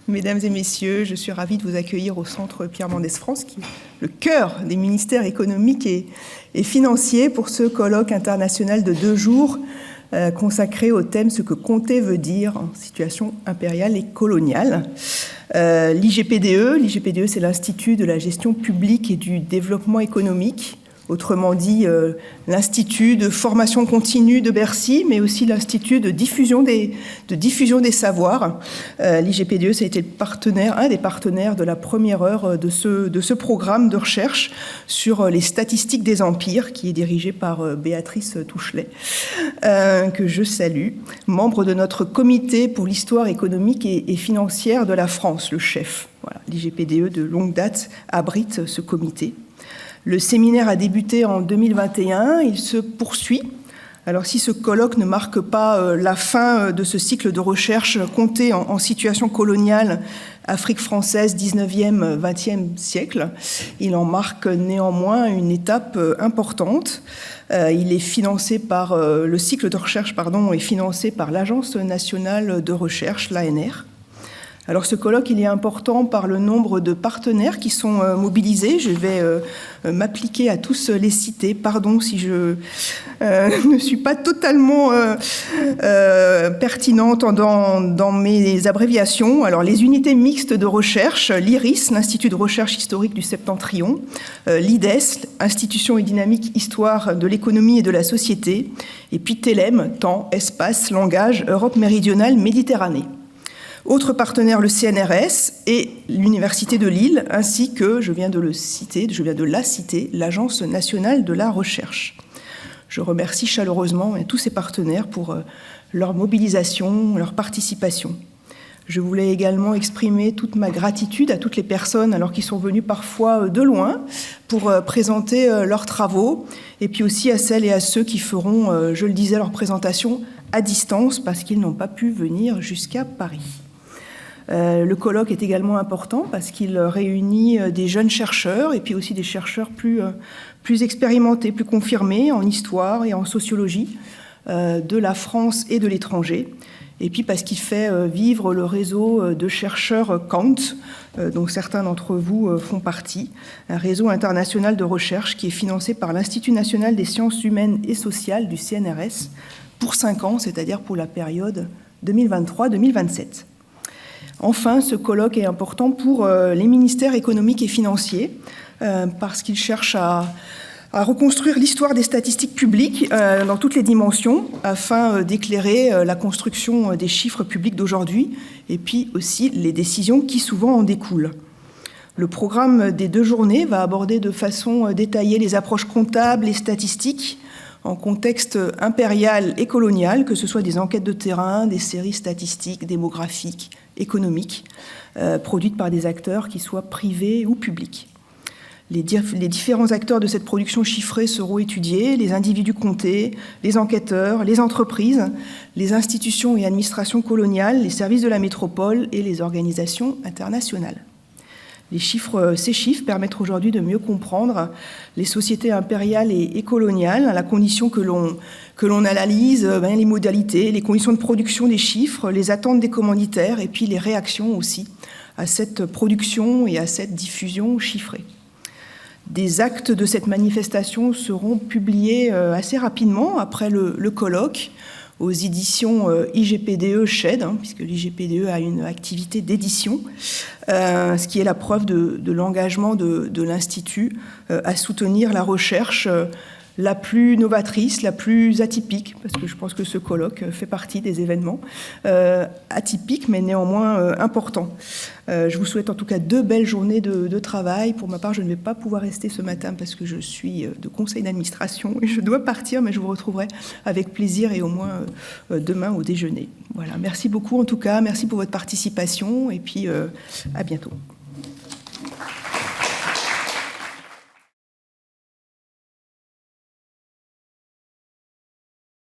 Mesdames et messieurs, je suis ravie de vous accueillir au Centre Pierre Mendès France, qui est le cœur des ministères économiques et financiers, pour ce colloque international de 2 jours consacré au thème « Ce que compter veut dire en situation impériale et coloniale ». L'IGPDE, c'est l'Institut de la gestion publique et du développement économique, autrement dit l'Institut de formation continue de Bercy, mais aussi l'Institut de diffusion des savoirs. L'IGPDE, ça a été un des partenaires de la première heure de ce programme de recherche sur les statistiques des empires, qui est dirigé par Béatrice Touchelet, que je salue, membre de notre comité pour l'histoire économique et financière de la France, le chef. Voilà, l'IGPDE, de longue date, abrite ce comité. Le séminaire a débuté en 2021, il se poursuit. Alors si ce colloque ne marque pas la fin de ce cycle de recherche compté en situation coloniale Afrique française 19e, 20e siècle, il en marque néanmoins une étape importante. Il est financé par, le cycle de recherche est financé par l'Agence nationale de recherche, l'ANR. Alors ce colloque, il est important par le nombre de partenaires qui sont mobilisés. Je vais m'appliquer à tous les citer. Pardon si je ne suis pas totalement pertinente dans mes abréviations. Alors les unités mixtes de recherche, l'IRIS, l'Institut de recherche historique du Septentrion, l'IDES, Institution et dynamique histoire de l'économie et de la société, et puis TELEM, temps, espace, langage, Europe méridionale, Méditerranée. Autres partenaires, le CNRS et l'Université de Lille, ainsi que, je viens de la citer, l'Agence nationale de la recherche. Je remercie chaleureusement tous ces partenaires pour leur mobilisation, leur participation. Je voulais également exprimer toute ma gratitude à toutes les personnes qui sont venues parfois de loin pour présenter leurs travaux, et puis aussi à celles et à ceux qui feront, je le disais, leur présentation à distance parce qu'ils n'ont pas pu venir jusqu'à Paris. Le colloque est également important parce qu'il réunit des jeunes chercheurs et puis aussi des chercheurs plus expérimentés, plus confirmés en histoire et en sociologie de la France et de l'étranger. Et puis parce qu'il fait vivre le réseau de chercheurs Kant, dont certains d'entre vous font partie, un réseau international de recherche qui est financé par l'Institut national des sciences humaines et sociales du CNRS pour 5 ans, c'est-à-dire pour la période 2023-2027. Enfin, ce colloque est important pour les ministères économiques et financiers parce qu'il cherche à reconstruire l'histoire des statistiques publiques dans toutes les dimensions afin d'éclairer la construction des chiffres publics d'aujourd'hui et puis aussi les décisions qui souvent en découlent. Le programme des 2 journées va aborder de façon détaillée les approches comptables et statistiques en contexte impérial et colonial, que ce soit des enquêtes de terrain, des séries statistiques, démographiques, économiques, produites par des acteurs qui soient privés ou publics. Les différents acteurs de cette production chiffrée seront étudiés, les individus comptés, les enquêteurs, les entreprises, les institutions et administrations coloniales, les services de la métropole et les organisations internationales. Ces chiffres permettent aujourd'hui de mieux comprendre les sociétés impériales et coloniales, à la condition que l'on analyse les modalités, les conditions de production des chiffres, les attentes des commanditaires et puis les réactions aussi à cette production et à cette diffusion chiffrée. Des actes de cette manifestation seront publiés assez rapidement après le colloque aux éditions IGPDE SHED, puisque l'IGPDE a une activité d'édition, ce qui est la preuve de l'engagement de l'Institut à soutenir la recherche la plus novatrice, la plus atypique, parce que je pense que ce colloque fait partie des événements atypiques, mais néanmoins importants. Je vous souhaite en tout cas 2 belles journées de travail. Pour ma part, je ne vais pas pouvoir rester ce matin parce que je suis de conseil d'administration et je dois partir, mais je vous retrouverai avec plaisir et au moins demain au déjeuner. Voilà, merci beaucoup en tout cas, merci pour votre participation et puis à bientôt.